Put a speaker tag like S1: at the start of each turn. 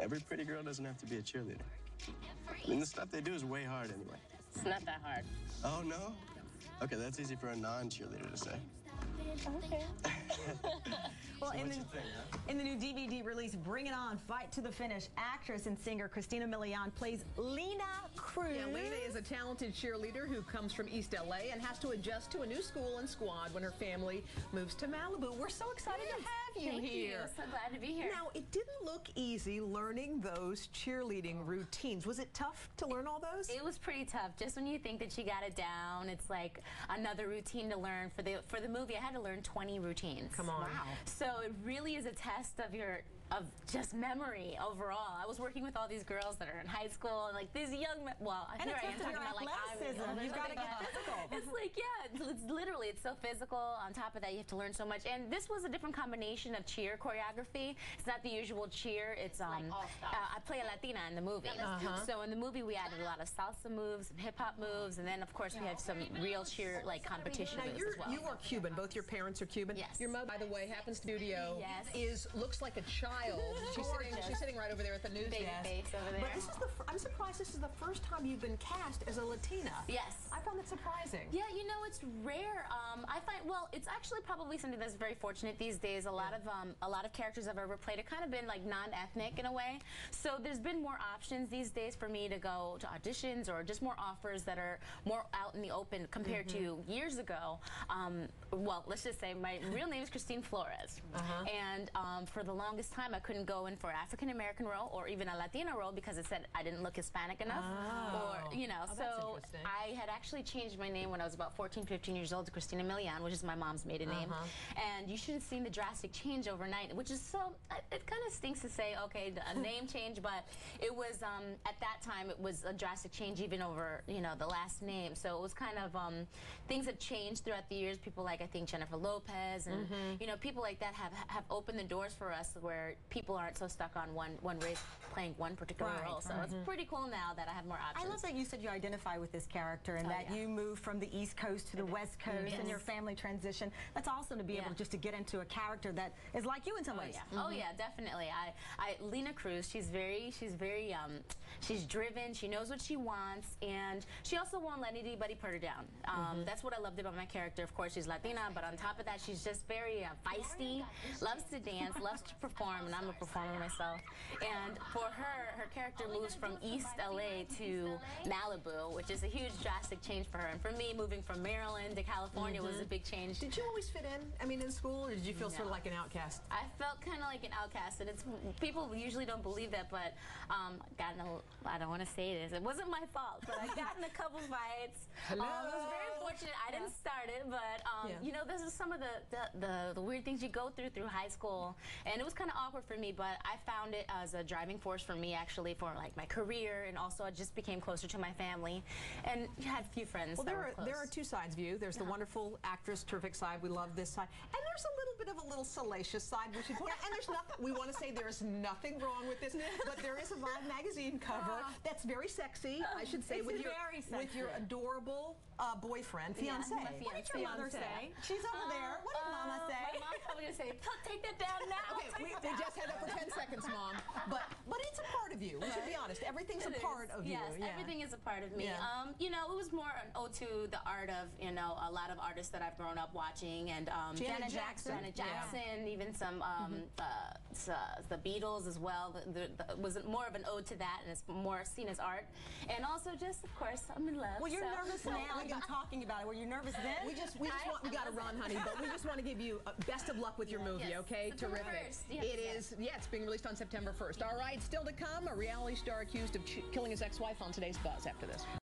S1: Every pretty girl doesn't have to be a cheerleader. I mean, the stuff they do is way hard anyway.
S2: It's not that hard.
S1: Oh, no? Okay, that's easy for a non-cheerleader to say.
S3: Okay. Well,
S1: So
S3: in the new DVD release, Bring It On, Fight to the Finish, actress and singer Christina Millian plays Lena Cruz.
S4: Yeah, Lena is a talented cheerleader who comes from East LA and has to adjust to a new school and squad when her family moves to Malibu. We're so excited to have you
S2: Thank
S4: here.
S2: you. So glad to be here.
S4: Now, it didn't look easy learning those cheerleading routines. Was it tough to learn all those?
S2: It was pretty tough. Just when you think that you got it down, it's like another routine to learn. For the movie, I had to learn 20 routines.
S4: Come on.
S3: Wow.
S2: So it really is a test of just memory overall. I was working with all these girls that are in high school and like these young men. Well,
S3: And
S2: here
S3: it's
S2: I am talking about like
S3: athleticism. You've got to get physical.
S2: It's like, yeah, it's literally, it's so physical. On top of that, you have to learn so much. And this was a different combination of cheer choreography. It's not the usual cheer. It's I play a Latina in the movie. So in the movie, we added a lot of salsa moves, some hip hop moves, and then of course we have some real cheer like competition
S4: Now,
S2: moves as well.
S4: you are Cuban. Both your parents are Cuban.
S2: Yes.
S4: Your mother, by the way, happens to studio.
S2: Yes.
S4: Looks like a child. She's sitting right over there at the news
S2: Baby
S4: desk.
S2: face over there.
S4: But this is I'm surprised this is the first time you've been cast as a Latina.
S2: Yes.
S4: I found that surprising.
S2: Yeah, you know, it's rare. I find, well, it's actually probably something that's very fortunate these days. A lot of characters I've ever played have kind of been like non-ethnic in a way. So there's been more options these days for me to go to auditions or just more offers that are more out in the open compared to years ago. Well, let's just say my real name is Christine Flores, and for the longest time I couldn't go in for an African American role or even a Latina role because it said I didn't look Hispanic enough, or you know. So I had actually changed my name when I was about 14, 15 years old to Christina Millian, which is my mom's maiden name, and you should have seen the drastic change overnight, which is so. It kind of stinks to say, okay, a name change, but it was at that time it was a drastic change even over the last name. So it was kind of things have changed throughout the years. People like I think Jennifer Lopez and people like that have opened the doors for us where people aren't so stuck on one race playing one particular role. So it's pretty cool now that I have more options.
S3: I love that you said you identify with this character and that you moved from the East Coast to the West Coast and your family transition. That's awesome to be able just to get into a character that is like you in some ways.
S2: Oh yeah, definitely. Lena Cruz, she's driven. She knows what she wants, and she also won't let anybody put her down. That's what I loved about my character. Of course, she's Latina, but on top of that, she's just very feisty, loves to dance, loves to perform, and I'm a performer myself. And for her character moves from East LA to Malibu, which is a huge drastic change for her. And for me, moving from Maryland to California was a big change.
S4: Did you always fit in? I mean, in school, or did you feel sort of like an outcast?
S2: I felt kind of like an outcast, and people usually don't believe that, but I don't want to say this. It wasn't my fault, but I got in a couple fights. It was very fortunate. I didn't start it, but this is some of the weird things you go through high school, and it was kind of awkward for me. But I found it as a driving force for me, actually, for like my career, and also I just became closer to my family, and had a few friends.
S4: Well,
S2: that were close.
S4: there are two sides of you. There's the wonderful actress, terrific side. We love this side, and there's a little salacious side, which is, and there's nothing. We want to say there's nothing wrong with this, but there is a Vibe magazine cover that's very sexy, I should say, with your adorable boyfriend, fiance.
S3: What did your mother say? She's over there. What did Mama say?
S2: My mom's probably gonna say, "Take that down now."
S4: Okay, we just had that for 10 seconds, Mom. But it's a part of you. We should be honest. Everything's a part of you.
S2: Yes, everything is a part of me. It was more an ode to the art of a lot of artists that I've grown up watching, and
S3: Janet Jackson,
S2: even some the Beatles as well. It was more of an ode to that, and it's more seen as art. And also, just of course, I'm in love.
S3: Well, you're nervous now. We've been talking about it. Were you nervous then?
S4: We got to run, honey. But we just want to give you best of luck with your movie. Okay, terrific. It's being released on September 1st. All right, still to come, a reality star accused of killing his ex-wife on today's Buzz after this.